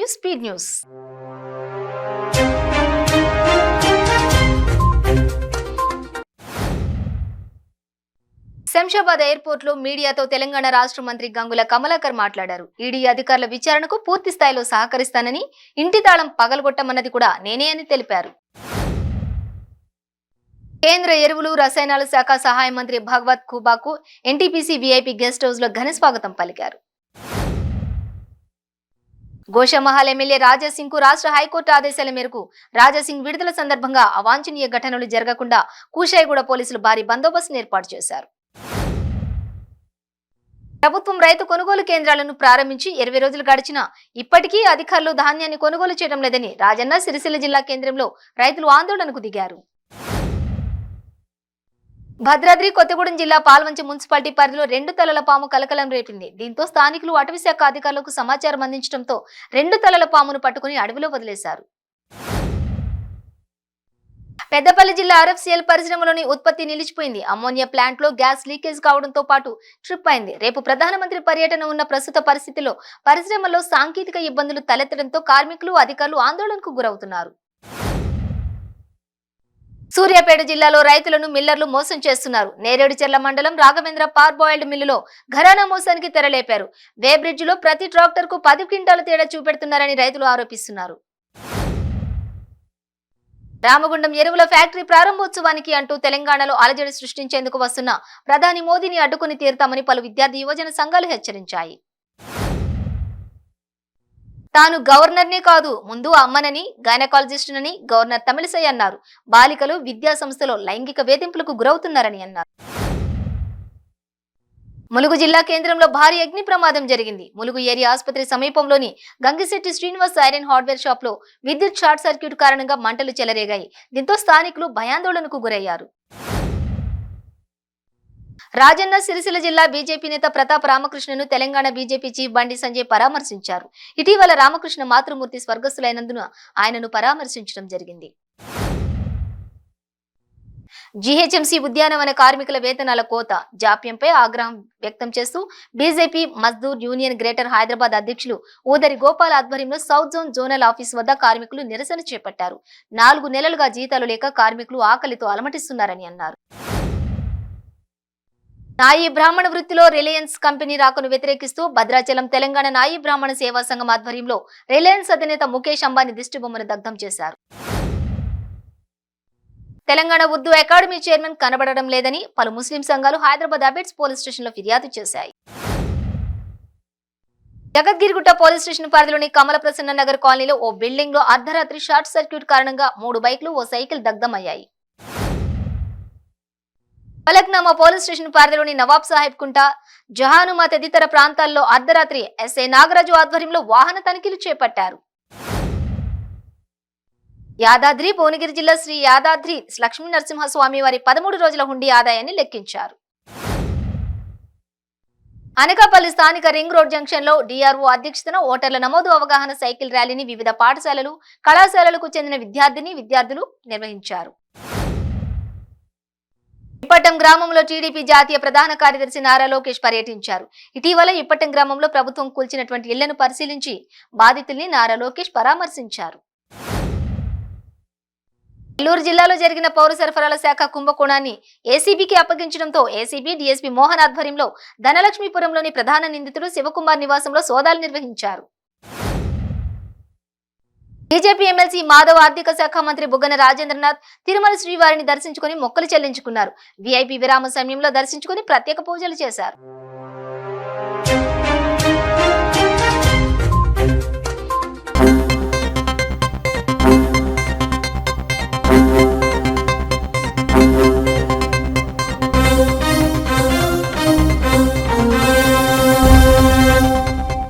News speed news. Shamshabad airport లో మీడియాతో తెలంగాణ రాష్ట్ర మంత్రి గంగుల కమలాకర్ మాట్లాడారు. ఈడీ అధికారుల విచారణకు పూర్తి స్థాయిలో సహకరిస్తానని, ఇంటి తాళం పగలగొట్టమన్నది కూడా నేనే అని తెలిపారు. కేంద్ర ఎరువులు రసాయనాల శాఖ సహాయ మంత్రి భగవత్ ఖూబాకు ఎన్టీపీసీ వీఐపీ గెస్ట్ హౌస్ లో ఘన స్వాగతం పలికారు. గోషామహల్ ఎమ్మెల్యే రాజాసింగ్ కు రాష్ట్ర హైకోర్టు ఆదేశాల మేరకు రాజాసింగ్ విడుదల సందర్భంగా అవాంఛనీయ ఘటనలు జరగకుండా కూషాయిగూడ పోలీసులు భారీ బందోబస్తును ఏర్పాటు చేశారు. ప్రభుత్వం రైతు కొనుగోలు కేంద్రాలను ప్రారంభించి 20 రోజులు గడిచినా ఇప్పటికీ అధికారులు ధాన్యాన్ని కొనుగోలు చేయడం లేదని రాజన్న సిరిసిల్ల జిల్లా కేంద్రంలో రైతులు ఆందోళనకు దిగారు. భద్రాద్రి కొత్తగూడెం జిల్లా పాల్వంచ మున్సిపాలిటీ పరిధిలో 2 తలల పాము కలకలం రేపింది. దీంతో స్థానికులు అటవీశాఖ అధికారులకు సమాచారం అందించడంతో 2 తలల పామును పట్టుకుని అడవిలో వదిలేశారు. పెద్దపల్లి జిల్లా ఆర్ఎఫ్సిఎల్ పరిశ్రమలోని ఉత్పత్తి నిలిచిపోయింది. అమ్మోనియా ప్లాంట్ లో గ్యాస్ లీకేజ్ కావడంతో పాటు ట్రిప్ అయింది. రేపు ప్రధానమంత్రి పర్యటన ఉన్న ప్రస్తుత పరిస్థితిలో పరిశ్రమలో సాంకేతిక ఇబ్బందులు తలెత్తడంతో కార్మికులు అధికారులు ఆందోళనకు గురవుతున్నారు. సూర్యాపేట జిల్లాలో రైతులను మిల్లర్లు మోసం చేస్తున్నారు. నేరేడుచెర్ల మండలం రాఘవేంద్ర పార్బాయిల్డ్ మిల్లులో ఘరానా మోసానికి తెరలేపారు. వే బ్రిడ్జ్ లో ప్రతి ట్రాక్టర్ కు 10 క్వింటాల తేడా చూపెడుతున్నారని రైతులు ఆరోపిస్తున్నారు. రామగుండం ఎరువుల ఫ్యాక్టరీ ప్రారంభోత్సవానికి అంటూ తెలంగాణలో అలజడి సృష్టించేందుకు వస్తున్న ప్రధాని మోదీని అడ్డుకుని తీరుతామని పలు విద్యార్థి యువజన సంఘాలు హెచ్చరించాయి. తాను గవర్నర్నే కాదు, ముందు అమ్మనని, గైనకాలజిస్టునని గవర్నర్ తమిళిసై అన్నారు. బాలికలు విద్యా సంస్థలో లైంగిక వేధింపులకు గురవుతున్నారని అన్నారు. ములుగు జిల్లా కేంద్రంలో భారీ అగ్ని ప్రమాదం జరిగింది. ములుగు ఏరియా ఆసుపత్రి సమీపంలోని Gangishetti Srinivas iron hardware shop లో విద్యుత్ షార్ట్ సర్క్యూట్ కారణంగా మంటలు చెలరేగాయి. దీంతో స్థానికులు భయాందోళనకు గురయ్యారు. రాజన్న సిరిసిల్ల జిల్లా బీజేపీ నేత ప్రతాప్ రామకృష్ణను తెలంగాణ బీజేపీ చీఫ్ బండి సంజయ్ పరామర్శించారు. ఇటీవల రామకృష్ణ మాతృమూర్తి స్వర్గస్థులైనందున ఆయనను పరామర్శించడం జరిగింది. జీహెచ్ఎంసీ ఉద్యానవన కార్మికుల వేతనాల కోత జాప్యంపై ఆగ్రహం వ్యక్తం చేస్తూ BJP Mazdoor union greater Hyderabad అధ్యక్షులు ఊదరి గోపాల్ ఆధ్వర్యంలో సౌత్ జోన్ జోనల్ ఆఫీస్ వద్ద కార్మికులు నిరసన చేపట్టారు. 4 నెలలుగా జీతాలు లేక కార్మికులు ఆకలితో అలమటిస్తున్నారని అన్నారు. నాయి బ్రాహ్మణ వృత్తిలో రిలయన్స్ కంపెనీ రాకను వ్యతిరేకిస్తూ భద్రాచలం తెలంగాణ నాయి బ్రాహ్మణ సేవా సంఘం ఆధ్వర్యంలో రిలయన్స్ అధినేత ముఖేష్ అంబానీ దిష్టిబొమ్మను దగ్ధం చేశారు. తెలంగాణ ఉర్దూ అకాడమీ చైర్మన్ కనబడడం లేదని పలు ముస్లిం సంఘాలు హైదరాబాద్ అబిడ్స్ పోలీస్ స్టేషన్ లో ఫిర్యాదు చేశాయి. జగద్గిరిగుట్ట పోలీస్ స్టేషన్ పరిధిలోని కమల ప్రసన్న నగర్ కాలనీలో ఓ బిల్డింగ్ లో అర్ధరాత్రి షార్ట్ సర్క్యూట్ కారణంగా 3 బైక్లు ఓ సైకిల్ దగ్ధమయ్యాయి. ఫలక్నామా పోలీస్ స్టేషన్ పరిధిలోని నవాబ్ సాహెబ్ కుంట, జహానుమా తదితర ప్రాంతాల్లో అర్ధరాత్రి ఎస్ఐ నాగరాజు ఆధ్వర్యంలో వాహన తనిఖీలు చేపట్టారు. యాదాద్రి భువనగిరి జిల్లా శ్రీ యాదాద్రి లక్ష్మీ నరసింహస్వామి వారి 13 రోజుల హుండీ ఆదాయాన్ని లెక్కించారు. అనకాపల్లి స్థానిక రింగ్ రోడ్ జంక్షన్ లో డిఆర్ఓ అధ్యక్షతన ఓటర్ల నమోదు అవగాహన సైకిల్ ర్యాలీని వివిధ పాఠశాలలు, కళాశాలలకు చెందిన విద్యార్థులు నిర్వహించారు. ఇప్పటం గ్రామంలో టీడీపీ జాతీయ ప్రధాన కార్యదర్శి నారా లోకేష్ పర్యటించారు. ఇటీవల ఇప్పటం గ్రామంలో ప్రభుత్వం కూల్చినటువంటి ఇళ్లను పరిశీలించి బాధితుల్ని నారా లోకేష్ పరామర్శించారు. నెల్లూరు జిల్లాలో జరిగిన పౌర సరఫరాల శాఖ కుంభకోణాన్ని ఏసీబీకి అప్పగించడంతో ఏసీబీ డీఎస్పీ మోహన్ ఆధ్వర్యంలో ధనలక్ష్మీపురంలోని ప్రధాన నిందితుడు శివకుమార్ నివాసంలో సోదాలు నిర్వహించారు. బీజేపీ ఎమ్మెల్సీ మాధవ్ ఆర్థిక శాఖ మంత్రి బుగ్గన రాజేంద్రనాథ్ తిరుమల శ్రీవారిని దర్శించుకుని మొక్కలు చెల్లించుకున్నారు. వీఐపీ విరామ సమయంలో దర్శించుకుని ప్రత్యేక పూజలు చేశారు.